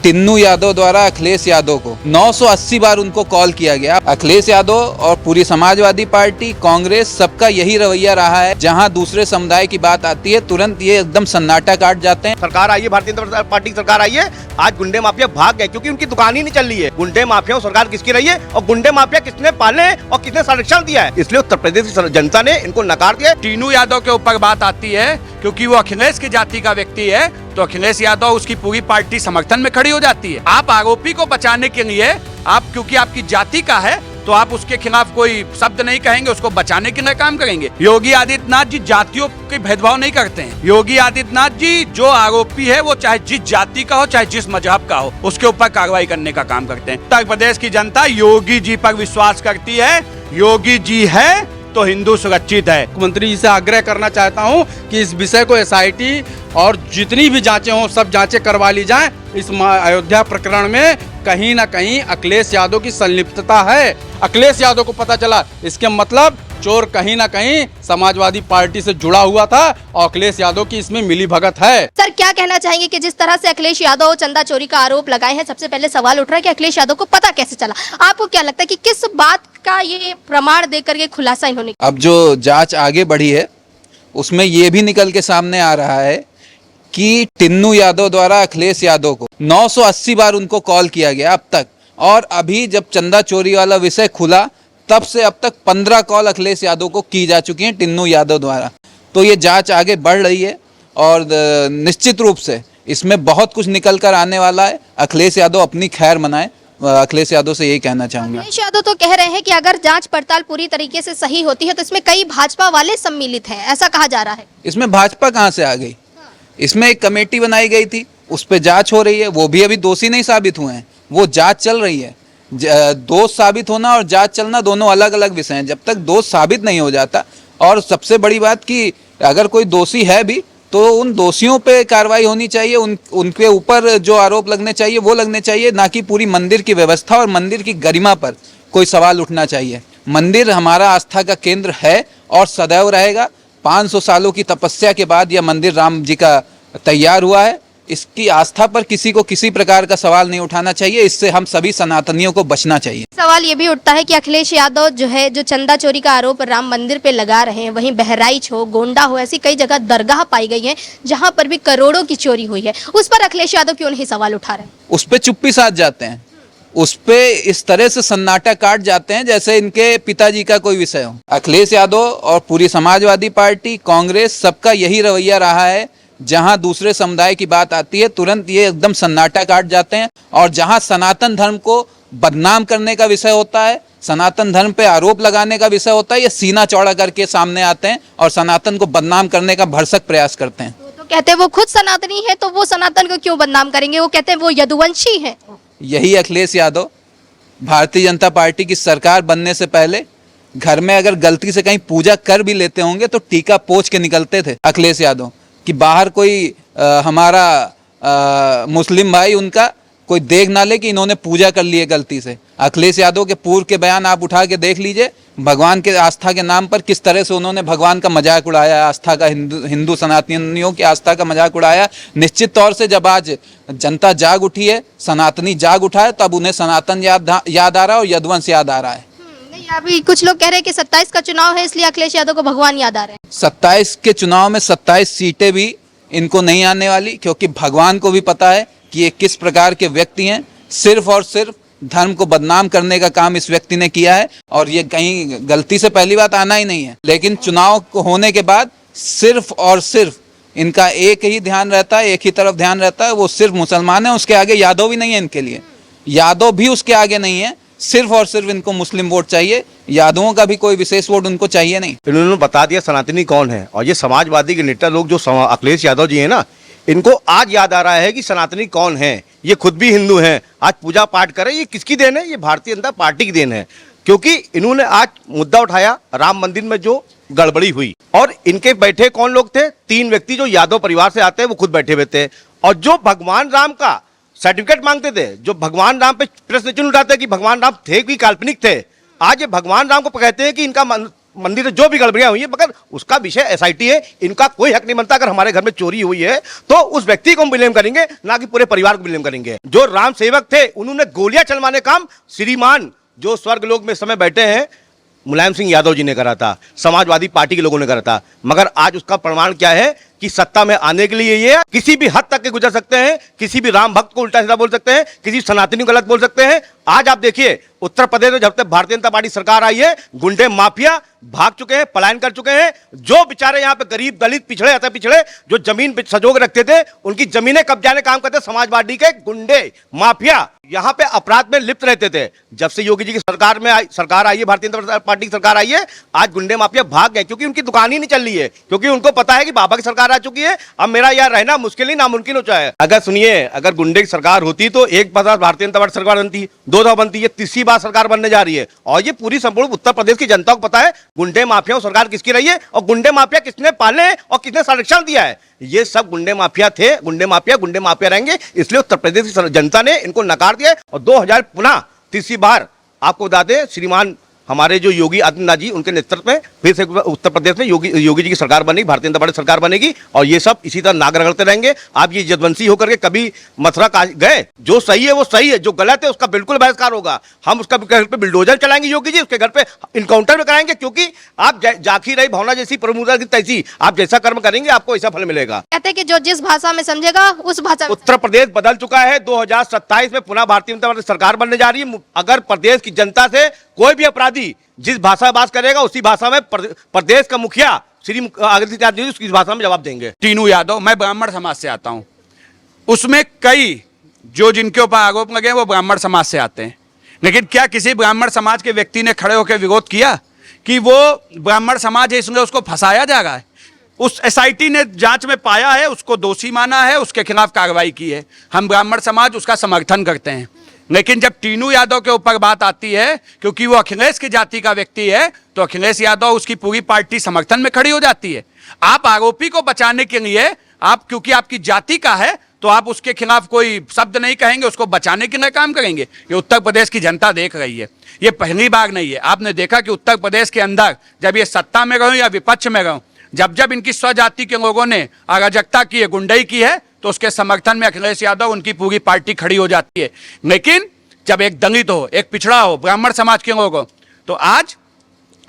टिन्नू यादव द्वारा अखिलेश यादव को 980 बार उनको कॉल किया गया। अखिलेश यादव और पूरी समाजवादी पार्टी, कांग्रेस, सबका यही रवैया रहा है। जहां दूसरे समुदाय की बात आती है तुरंत ये एकदम सन्नाटा काट जाते हैं। सरकार आई है, भारतीय जनता पार्टी की सरकार आई है, आज गुंडे माफिया भाग गए क्योंकि उनकी दुकान ही नहीं चल रही है। गुंडे माफिया सरकार किसकी रही है और गुंडे माफिया किसने पाले और किसने संरक्षण दिया है, इसलिए उत्तर प्रदेश की जनता ने इनको नकार दिया। टीनू यादव के ऊपर बात आती है क्योंकि वो अखिलेश की जाति का व्यक्ति है, तो अखिलेश यादव उसकी पूरी पार्टी समर्थन में खड़ी हो जाती है। आप आरोपी को बचाने के लिए, आप क्योंकि आपकी जाति का है तो आप उसके खिलाफ कोई शब्द नहीं कहेंगे, उसको बचाने के लिए काम करेंगे। योगी आदित्यनाथ जी जातियों के भेदभाव नहीं करते हैं। योगी आदित्यनाथ जी जो आरोपी है वो चाहे जिस जाति का हो, चाहे जिस मजहब का हो, उसके ऊपर कार्रवाई करने का काम करते हैं। उत्तर प्रदेश की जनता योगी जी पर विश्वास करती है। योगी जी है तो हिंदू सुरक्षित है। मुख्यमंत्री जी से आग्रह करना चाहता हूं कि इस विषय को एसआईटी और जितनी भी जांचें हों सब जांचें करवा ली जाएं। इस अयोध्या प्रकरण में कहीं ना कहीं अखिलेश यादव की संलिप्तता है। अखिलेश यादव को पता चला, इसके मतलब चोर कहीं ना कहीं समाजवादी पार्टी से जुड़ा हुआ था और अखिलेश यादव की इसमें मिली भगत है। सर क्या कहना चाहेंगे कि जिस तरह से अखिलेश यादव चंदा चोरी का आरोप लगाए हैं, सबसे पहले सवाल उठ रहा है कि अखिलेश यादव को पता कैसे चला? आपको क्या लगता है कि किस बात का ये प्रमाण देकर के खुलासा इन्होंने? अब जो जांच आगे बढ़ी है उसमें ये भी निकल के सामने आ रहा है कि टिन्नू यादव द्वारा अखिलेश यादव को 980 बार उनको कॉल किया गया अब तक, और अभी जब चंदा चोरी वाला विषय खुला तब से अब तक 15 कॉल अखिलेश यादव को की जा चुकी हैं टिन्नू यादव द्वारा। तो ये जांच आगे बढ़ रही है और निश्चित रूप से इसमें बहुत कुछ निकल कर आने वाला है। अखिलेश यादव अपनी खैर मनाए, अखिलेश यादव से यही कहना चाहूंगा। अखिलेश यादव तो कह रहे हैं कि अगर जांच पड़ताल पूरी तरीके से सही होती है तो इसमें कई भाजपा वाले सम्मिलित हैं, ऐसा कहा जा रहा है। इसमें भाजपा कहाँ से आ गई? इसमें एक कमेटी बनाई गई थी, उस पर जांच हो रही है। वो भी अभी दोषी नहीं साबित हुए हैं, वो जांच चल रही है। दोष साबित होना और जांच चलना दोनों अलग अलग विषय हैं। जब तक दोष साबित नहीं हो जाता, और सबसे बड़ी बात कि अगर कोई दोषी है भी तो उन दोषियों पे कार्रवाई होनी चाहिए, उनके ऊपर जो आरोप लगने चाहिए वो लगने चाहिए, ना कि पूरी मंदिर की व्यवस्था और मंदिर की गरिमा पर कोई सवाल उठना चाहिए। मंदिर हमारा आस्था का केंद्र है और सदैव रहेगा। 500 सालों की तपस्या के बाद यह मंदिर राम जी का तैयार हुआ है। इसकी आस्था पर किसी को किसी प्रकार का सवाल नहीं उठाना चाहिए। इससे हम सभी सनातनियों को बचना चाहिए। सवाल ये भी उठता है कि अखिलेश यादव जो है, जो चंदा चोरी का आरोप राम मंदिर पे लगा रहे हैं, वहीं बहराइच हो, गोंडा हो, ऐसी कई जगह दरगाह पाई गई है जहां पर भी करोड़ों की चोरी हुई है। उस पर अखिलेश यादव क्यों नहीं सवाल उठा रहे? उस पर चुप्पी साध जाते हैं, उस पे इस तरह से सन्नाटा काट जाते हैं जैसे इनके पिताजी का कोई विषय हो। अखिलेश यादव और पूरी समाजवादी पार्टी, कांग्रेस, सबका यही रवैया रहा है। जहां दूसरे समुदाय की बात आती है तुरंत ये एकदम सन्नाटा काट जाते हैं, और जहां सनातन धर्म को बदनाम करने का विषय होता है, सनातन धर्म पे आरोप लगाने का विषय होता है, ये सीना चौड़ा करके सामने आते हैं और सनातन को बदनाम करने का भरसक प्रयास करते हैं। तो कहते हैं वो खुद सनातनी है, तो वो सनातन को क्यों बदनाम करेंगे? वो कहते हैं वो यदुवंशी है। यही अखिलेश यादव भारतीय जनता पार्टी की सरकार बनने से पहले घर में अगर गलती से कहीं पूजा कर भी लेते होंगे तो टीका पोंछ के निकलते थे अखिलेश यादव, कि बाहर कोई हमारा मुस्लिम भाई उनका कोई देख ना ले कि इन्होंने पूजा कर ली है गलती से। अखिलेश यादव के पूर्व के बयान आप उठा के देख लीजिए, भगवान के आस्था के नाम पर किस तरह से उन्होंने भगवान का मजाक उड़ाया, आस्था का, हिंदू सनातनियों की आस्था का मजाक उड़ाया। निश्चित तौर से जब आज जनता जाग उठी है, सनातनी जाग उठा है, तब उन्हें सनातन याद आ रहा है और यदुवंश याद आ रहा है। नहीं, अभी कुछ लोग कह रहे हैं कि 27 का चुनाव है इसलिए अखिलेश यादव को भगवान याद आ रहे हैं। 27 के चुनाव में 27 सीटें भी इनको नहीं आने वाली, क्योंकि भगवान को भी पता है कि ये किस प्रकार के व्यक्ति हैं। सिर्फ और सिर्फ धर्म को बदनाम करने का काम इस व्यक्ति ने किया है, और ये कहीं गलती से पहली बात आना ही नहीं है। लेकिन चुनाव होने के बाद सिर्फ और सिर्फ इनका एक ही ध्यान रहता है, एक ही तरफ ध्यान रहता है, वो सिर्फ मुसलमान है। उसके आगे यादव भी नहीं है इनके लिए, यादव भी उसके आगे नहीं है। सिर्फ और सिर्फ इनको मुस्लिम वोट चाहिए, यादवों का भी कोई विशेष वोट उनको चाहिए नहीं। इन्होंने बता दिया सनातनी कौन है, और ये समाजवादी के नेता लोग जो अखिलेश यादव जी है ना, इनको आज याद आ रहा है कि सनातनी कौन है। ये खुद भी हिंदू हैं, आज पूजा पाठ करें। ये किसकी देन है? ये भारतीय जनता पार्टी की देन है, क्योंकि इन्होंने आज मुद्दा उठाया राम मंदिर में जो गड़बड़ी हुई, और इनके बैठे कौन लोग थे? 3 व्यक्ति जो यादव परिवार से आते हैं, वो खुद बैठे हुए थे, और जो भगवान राम का सर्टिफिकेट मांगते थे, जो भगवान राम पे प्रश्न चिन्ह उठाते कि भगवान राम थे कि काल्पनिक थे। आज ये भगवान राम को कहते हैं कि इनका मंदिर से जो भी गड़बड़ियां हुई है, मगर उसका विषय एसआईटी है, इनका कोई हक नहीं बनता। अगर हमारे घर में चोरी हुई है तो उस व्यक्ति को हम ब्लेम करेंगे, ना कि पूरे परिवार को ब्लेम करेंगे। जो राम सेवक थे उन्होंने गोलियां चलवाने काम श्रीमान जो स्वर्ग लोक में इस समय बैठे हैं मुलायम सिंह यादव जी ने करा था, समाजवादी पार्टी के लोगों ने करा था। मगर आज उसका प्रमाण क्या है कि सत्ता में आने के लिए ये किसी भी हद तक के गुजर सकते हैं, किसी भी राम भक्त को उल्टा सीधा बोल सकते हैं, किसी सनातनी को गलत बोल सकते हैं। आज आप देखिए उत्तर प्रदेश में जब तक भारतीय जनता पार्टी सरकार आई है, गुंडे माफिया भाग चुके हैं, पलायन कर चुके हैं। जो बेचारे यहाँ पे गरीब दलित पिछड़े अति पिछड़े जो जमीन सजोग रखते थे, उनकी जमीनें कब्जाने काम करते समाजवादी के गुंडे माफिया यहाँ पे अपराध में लिप्त रहते थे। जब से योगी जी की सरकार आई है, भारतीय जनता पार्टी की सरकार आई है, आज गुंडे माफिया भाग गए, क्योंकि उनकी दुकान ही नहीं चल रही है, क्योंकि उनको पता है कि बाबा की सरकार आ चुकी है, अब मेरा यहाँ रहना मुश्किल ही नामुमकिन हो जाए। अगर सुनिए, अगर गुंडे की सरकार होती तो एक बार भारतीय जनता पार्टी सरकार बनती, दो दफा बनती है, तीसरी बार सरकार बनने जा रही है। और ये पूरी संपूर्ण उत्तर प्रदेश की जनता को पता है गुंडे माफिया सरकार किसकी रही है और गुंडे माफिया किसने पाले और किसने संरक्षण दिया है। ये सब गुंडे माफिया थे, गुंडे माफिया रहेंगे। इसलिए उत्तर प्रदेश की जनता ने इनको नकार दिया और 2000 पुनः तीसरी बार आपको बता दें, श्रीमान हमारे जो योगी आदित्यनाथ जी उनके नेतृत्व में फिर से उत्तर प्रदेश में योगी जी की सरकार बनेगी, भारतीय जनता पार्टी सरकार बनेगी। और ये सब इसी तरह नाग रगड़ते रहेंगे। आप ये जदवंशी होकर के कभी मथुरा गए, जो सही है वो सही है, जो गलत है उसका बिल्कुल बहिष्कार होगा। हम उसका घर पे बिल्डोजर चलाएंगे, योगी जी उसके घर पे इनकाउंटर में कराएंगे, क्योंकि आप जाखी रही भावना जैसी प्रमुदा की तैसी, आप जैसा कर्म करेंगे आपको ऐसा फल मिलेगा। कहते हैं कि जो जिस भाषा में समझेगा उस भाषा में। उत्तर प्रदेश बदल चुका है, 2027 में पुनः भारतीय जनता पार्टी सरकार बनने जा रही है। अगर प्रदेश की जनता से कोई भी अपराधी जिस भाषा में बात करेगा उसी भाषा में प्रदेश का मुखिया श्री आदित्यनाथ जी उसकी भाषा में जवाब देंगे। टीनू यादव, मैं ब्राह्मण समाज से आता हूं, उसमें कई जो जिनके ऊपर आरोप लगे वो ब्राह्मण समाज से आते हैं, लेकिन क्या किसी ब्राह्मण समाज के व्यक्ति ने खड़े होकर विरोध किया कि वो ब्राह्मण समाज है इसलिए उसको फंसाया जा रहा है? उस एसआईटी ने जांच में पाया है, उसको दोषी माना है, उसके खिलाफ कार्रवाई की है। हम ब्राह्मण समाज उसका समर्थन करते हैं। लेकिन जब टीनू यादव के ऊपर बात आती है, क्योंकि वो अखिलेश की जाति का व्यक्ति है, तो अखिलेश यादव उसकी पूरी पार्टी समर्थन में खड़ी हो जाती है। आप आरोपी को बचाने के लिए, आप क्योंकि आपकी जाति का है तो आप उसके खिलाफ कोई शब्द नहीं कहेंगे, उसको बचाने के लिए काम करेंगे। ये उत्तर प्रदेश की जनता देख रही है, ये पहली बार नहीं है। आपने देखा कि उत्तर प्रदेश के अंदर जब ये सत्ता में रहो या विपक्ष में रहो, जब जब इनकी स्वजाति के लोगों ने अराजकता की है, गुंडाई की है, तो उसके समर्थन में अखिलेश यादव उनकी पूरी पार्टी खड़ी हो जाती है। लेकिन जब एक दलित हो, एक पिछड़ा हो, ब्राह्मण समाज के लोग हो, तो आज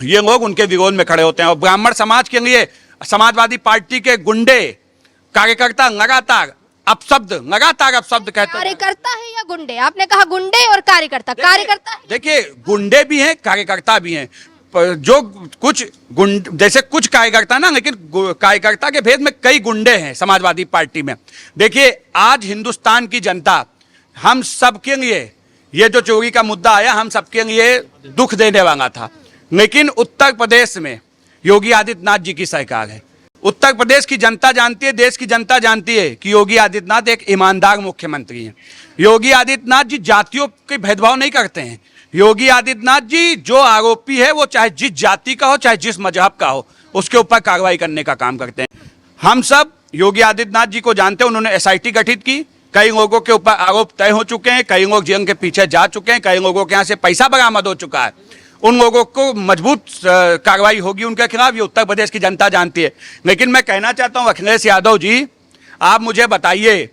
ये लोग उनके विरोध में खड़े होते हैं। और ब्राह्मण समाज के लिए समाजवादी पार्टी के गुंडे कार्यकर्ता लगातार अपशब्द कहते हैं। कार्यकर्ता है या गुंडे? आपने कहा गुंडे और कार्यकर्ता। कार्यकर्ता देखिए, गुंडे भी हैं, कार्यकर्ता भी हैं। जो कुछ जैसे कुछ कार्यकर्ता ना, लेकिन कार्यकर्ता के भेद में कई गुंडे हैं समाजवादी पार्टी में। देखिए, आज हिंदुस्तान की जनता हम सबके लिए, ये जो चोरी का मुद्दा आया, हम सबके लिए दुख देने वाला था। लेकिन उत्तर प्रदेश में योगी आदित्यनाथ जी की सरकार है। उत्तर प्रदेश की जनता जानती है, देश की जनता जानती है कि योगी आदित्यनाथ एक ईमानदार मुख्यमंत्री हैं। योगी आदित्यनाथ जी जातियों के भेदभाव नहीं करते हैं। योगी आदित्यनाथ जी जो आरोपी है वो चाहे जिस जाति का हो, चाहे जिस मजहब का हो, उसके ऊपर कार्रवाई करने का काम करते हैं। हम सब योगी आदित्यनाथ जी को जानते हैं। उन्होंने एसआईटी गठित की, कई लोगों के ऊपर आरोप तय हो चुके हैं, कई लोग जेल के पीछे जा चुके हैं, कई लोगों के यहाँ से पैसा बरामद हो चुका है। उन लोगों को मजबूत कार्रवाई होगी उनके खिलाफ, ये उत्तर प्रदेश की जनता जानती है। लेकिन मैं कहना चाहता हूँ अखिलेश यादव जी, आप मुझे बताइए,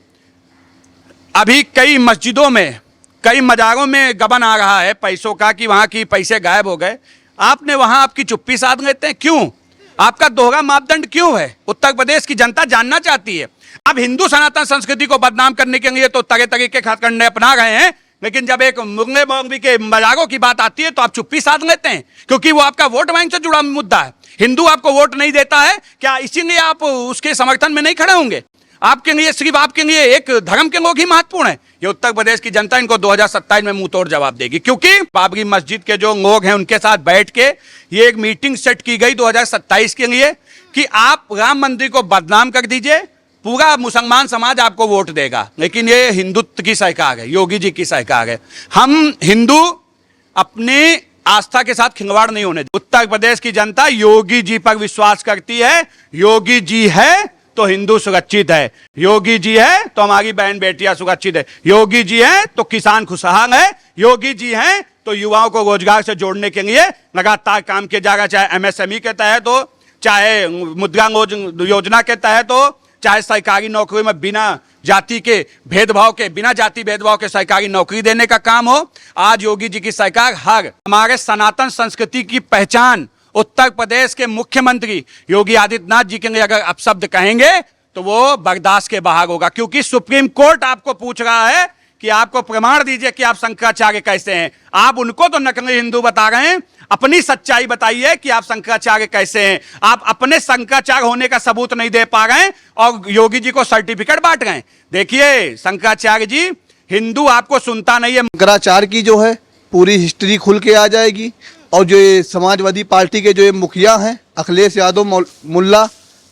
अभी कई मस्जिदों में, कई मज़ारों में गबन आ रहा है पैसों का कि वहाँ की पैसे गायब हो गए। आपने वहाँ आपकी चुप्पी साध लेते हैं, क्यों? आपका दोहरा मापदंड क्यों है? उत्तर प्रदेश की जनता जानना चाहती है। अब हिंदू सनातन संस्कृति को बदनाम करने के लिए तो तरह तरह के हथकंडे अपना रहे हैं, लेकिन जब एक मुगले मौलवी के मजारों की बात आती है तो आप चुप्पी साध लेते हैं, क्योंकि वो आपका वोट बैंक से जुड़ा मुद्दा है। हिंदू आपको वोट नहीं देता है क्या, इसीलिए आप उसके समर्थन में नहीं खड़े होंगे? आपके लिए, सिर्फ आपके लिए एक धर्म के लोग ही महत्वपूर्ण है। ये उत्तर प्रदेश की जनता इनको 2027 में मुंह तोड़ जवाब देगी, क्योंकि बाबरी मस्जिद के जो लोग हैं उनके साथ बैठ के ये एक मीटिंग सेट की गई 2027 के लिए कि आप राम मंदिर को बदनाम कर दीजिए, पूरा मुसलमान समाज आपको वोट देगा। लेकिन ये हिंदुत्व की सरकार है, योगी जी की सरकार है। हम हिंदू अपनी आस्था के साथ खिलवाड़ नहीं होने। उत्तर प्रदेश की जनता योगी जी पर विश्वास करती है। योगी जी है तो हिंदू सुरक्षित है, योगी जी है तो हमारी बहन बेटियां सुरक्षित है, योगी जी है तो किसान खुशहाल है, योगी जी हैं तो तो युवाओं को रोजगार से जोड़ने के लिए लगातार काम किया जा रहा है, चाहे एमएसएमई के तहत हो, चाहे मुद्रा योजना के तहत हो, चाहे सरकारी नौकरी में बिना जाति के भेदभाव के, बिना जाति भेदभाव के सरकारी नौकरी देने का काम हो। आज योगी जी की सरकार हमारे सनातन संस्कृति की पहचान उत्तर प्रदेश के मुख्यमंत्री योगी आदित्यनाथ जी के लिए अगर अपशब्द कहेंगे तो वो बर्दाश्त के बाहर होगा, क्योंकि सुप्रीम कोर्ट आपको पूछ रहा है कि आपको प्रमाण दीजिए कि आप शंकराचार्य कैसे हैं। आप उनको तो नकली हिंदू बता रहे हैं, अपनी सच्चाई बताइए कि आप शंकराचार्य कैसे हैं। आप अपने शंकराचार्य होने का सबूत नहीं दे पा रहे हैं और योगी जी को सर्टिफिकेट बांट रहे हैं। देखिए शंकराचार्य जी, हिंदू आपको सुनता नहीं है। शंकराचार्य की जो है पूरी हिस्ट्री खुल के आ जाएगी, और जो ये समाजवादी पार्टी के जो ये मुखिया हैं अखिलेश यादव मुल्ला,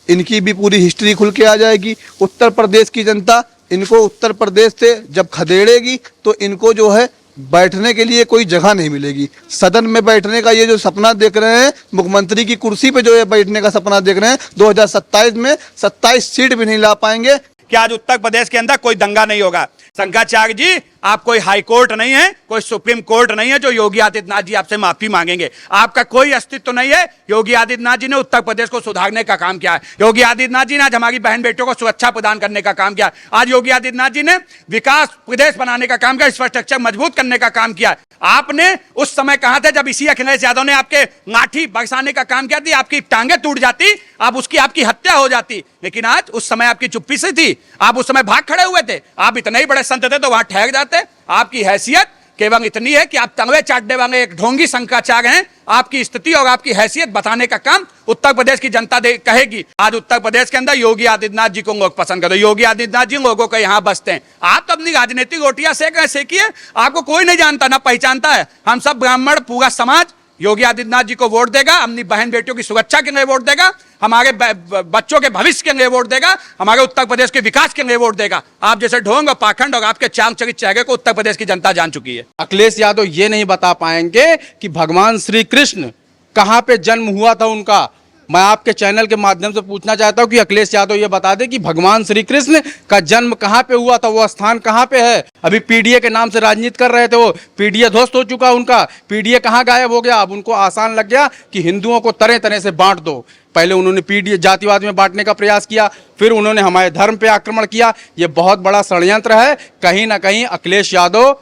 इनकी भी पूरी हिस्ट्री खुल के आ जाएगी। उत्तर प्रदेश की जनता इनको उत्तर प्रदेश से जब खदेड़ेगी तो इनको जो है बैठने के लिए कोई जगह नहीं मिलेगी। सदन में बैठने का ये जो सपना देख रहे हैं, मुख्यमंत्री की कुर्सी पे जो है बैठने का सपना देख रहे हैं, 2027 में 27 सीट भी नहीं ला पाएंगे। कि आज उत्तर प्रदेश के अंदर कोई दंगा नहीं होगा। शंकराचार्य जी, आप कोई हाई कोर्ट नहीं है, कोई सुप्रीम कोर्ट नहीं है जो योगी आदित्यनाथ जी आपसे माफी मांगेंगे। आपका कोई अस्तित्व नहीं है। योगी आदित्यनाथ जी ने उत्तर प्रदेश को सुधारने का काम किया है। योगी आदित्यनाथ जी ने आज हमारी बहन बेटियों को सुरक्षा प्रदान करने का काम किया। आज योगी आदित्यनाथ जी ने विकास प्रदेश बनाने का काम किया, इंफ्रास्ट्रक्चर मजबूत करने का काम किया। आपने उस समय कहा था जब इसी अखिलेश यादव ने आपके लाठी बरसाने का काम किया थी, आपकी टांगे टूट जाती, आपकी हत्या हो जाती, लेकिन आज उस समय आपकी चुप्पी से थी। आप उस समय भाग खड़े हुए थे। आप इतने ही बड़े संत थे तो वहां ठहर जाते। आपकी हैसियत केवल इतनी है कि आप तंगवे चाटने वाले एक ढोंगी शंकराचार्य हैं। आपकी स्थिति और आपकी हैसियत बताने का काम उत्तर प्रदेश की जनता कहेगी। आज उत्तर प्रदेश के अंदर योगी आदित्यनाथ जी को लोग पसंद करते हैं। योगी आदित्यनाथ जी लोगों को यहाँ बसते हैं। आप तो अपनी राजनीतिक रोटियां सेकिए। आपको कोई नहीं जानता ना पहचानता है। हम सब ब्राह्मण, पूरा समाज योगी आदित्यनाथ जी को वोट देगा, अपनी बहन बेटियों की सुरक्षा के लिए वोट देगा, हमारे बच्चों के भविष्य के लिए वोट देगा, हमारे उत्तर प्रदेश के विकास के लिए वोट देगा। आप जैसे ढोंग और पाखंड और आपके चांग चरित चेहरे को उत्तर प्रदेश की जनता जान चुकी है। अखिलेश यादव ये नहीं बता पाएंगे कि भगवान श्री कृष्ण कहाँ पे जन्म हुआ था उनका। मैं आपके चैनल के माध्यम से पूछना चाहता हूं कि अखिलेश यादव ये बता दे कि भगवान श्री कृष्ण का जन्म कहाँ पे हुआ था, वो स्थान कहाँ पे है। अभी पीडीए के नाम से राजनीति कर रहे थे, वो पीडीए ध्वस्त हो चुका उनका। पीडीए कहाँ गायब हो गया। अब उनको आसान लग गया कि हिंदुओं को तरह तरह से बांट दो। पहले उन्होंने पीडीए जातिवाद में बांटने का प्रयास किया, फिर उन्होंने हमारे धर्म पे आक्रमण किया। ये बहुत बड़ा षड्यंत्र है। कहीं ना कहीं अखिलेश यादव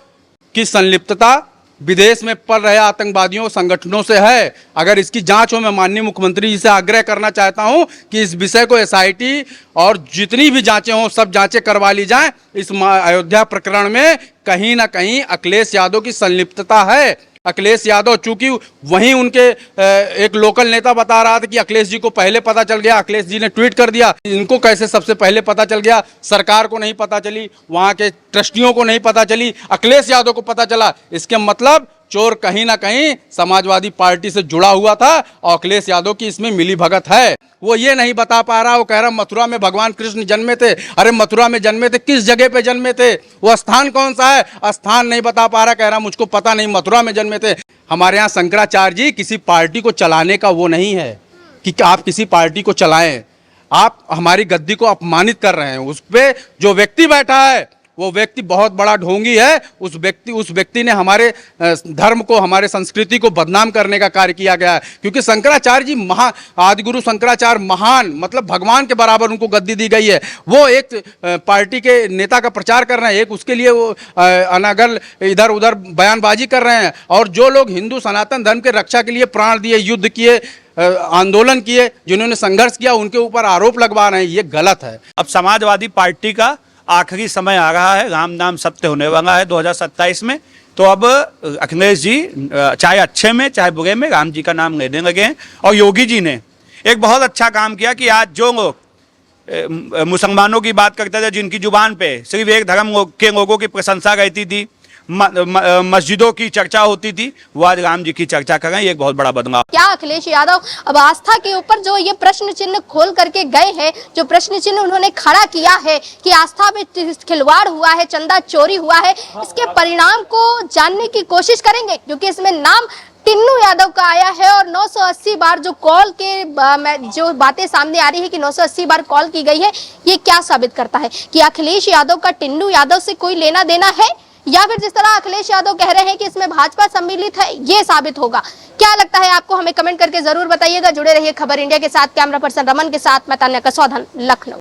की संलिप्तता विदेश में पड़ रहे आतंकवादियों संगठनों से है। अगर इसकी जांच हो, मैं माननीय मुख्यमंत्री जी से आग्रह करना चाहता हूं कि इस विषय को एसआईटी और जितनी भी जांचें हों सब जांचें करवा ली जाएं। इस अयोध्या प्रकरण में कहीं ना कहीं अखिलेश यादव की संलिप्तता है। अखिलेश यादव चूंकि वहीं उनके एक लोकल नेता बता रहा था कि अखिलेश जी को पहले पता चल गया, अखिलेश जी ने ट्वीट कर दिया। इनको कैसे सबसे पहले पता चल गया? सरकार को नहीं पता चली, वहां के ट्रस्टियों को नहीं पता चली, अखिलेश यादव को पता चला। इसके मतलब चोर कहीं ना कहीं समाजवादी पार्टी से जुड़ा हुआ था और अखिलेश यादव की इसमें मिली भगत है। वो ये नहीं बता पा रहा। वो कह रहा मथुरा में भगवान कृष्ण जन्मे थे। अरे मथुरा में जन्मे थे, किस जगह पे जन्मे थे, वो स्थान कौन सा है, स्थान नहीं बता पा रहा। कह रहा मुझको पता नहीं, मथुरा में जन्मे थे। हमारे यहाँ शंकराचार्य जी किसी पार्टी को चलाने का वो नहीं है कि आप किसी पार्टी को चलाएं। आप हमारी गद्दी को अपमानित कर रहे हैं। उस पे जो व्यक्ति बैठा है वो व्यक्ति बहुत बड़ा ढोंगी है। उस व्यक्ति ने हमारे धर्म को, हमारे संस्कृति को बदनाम करने का कार्य किया गया है। क्योंकि शंकराचार्य जी आदिगुरु शंकराचार्य महान, मतलब भगवान के बराबर उनको गद्दी दी गई है। वो एक पार्टी के नेता का प्रचार कर रहे हैं, एक उसके लिए वो अनागल इधर उधर बयानबाजी कर रहे हैं। और जो लोग हिंदू सनातन धर्म के रक्षा के लिए प्राण दिए, युद्ध किए, आंदोलन किए, जिन्होंने संघर्ष किया, उनके ऊपर आरोप लगवा रहे हैं, ये गलत है। अब समाजवादी पार्टी का आखिरी समय आ रहा है। राम नाम सत्य होने वाला है 2027 में। तो अब अखिलेश जी चाहे अच्छे में चाहे बुरे में राम जी का नाम लेने लगे हैं। और योगी जी ने एक बहुत अच्छा काम किया कि आज जो लोग मुसलमानों की बात करते थे, जिनकी जुबान पे सिर्फ एक धर्म के लोगों की प्रशंसा रहती थी, मस्जिदों की चर्चा होती थी, वो आज राम जी की चर्चा कर रहे हैं। ये एक बहुत बड़ा बदलाव। क्या अखिलेश यादव अब आस्था के ऊपर जो ये प्रश्न चिन्ह खोल करके गए हैं, जो प्रश्न चिन्ह उन्होंने खड़ा किया है कि आस्था में खिलवाड़ हुआ है, चंदा चोरी हुआ है, इसके परिणाम को जानने की कोशिश करेंगे? क्योंकि इसमें नाम टिन्नू यादव का आया है और 980 बार जो कॉल के जो बातें सामने आ रही है कि 980 बार कॉल की गई है, ये क्या साबित करता है कि अखिलेश यादव का टिन्नू यादव से कोई लेना देना है या फिर जिस तरह अखिलेश यादव कह रहे हैं कि इसमें भाजपा सम्मिलित है, ये साबित होगा? क्या लगता है आपको? हमें कमेंट करके जरूर बताइएगा। जुड़े रहिए खबर इंडिया के साथ। कैमरा पर्सन रमन के साथ मैं तान्या कसौधन, लखनऊ।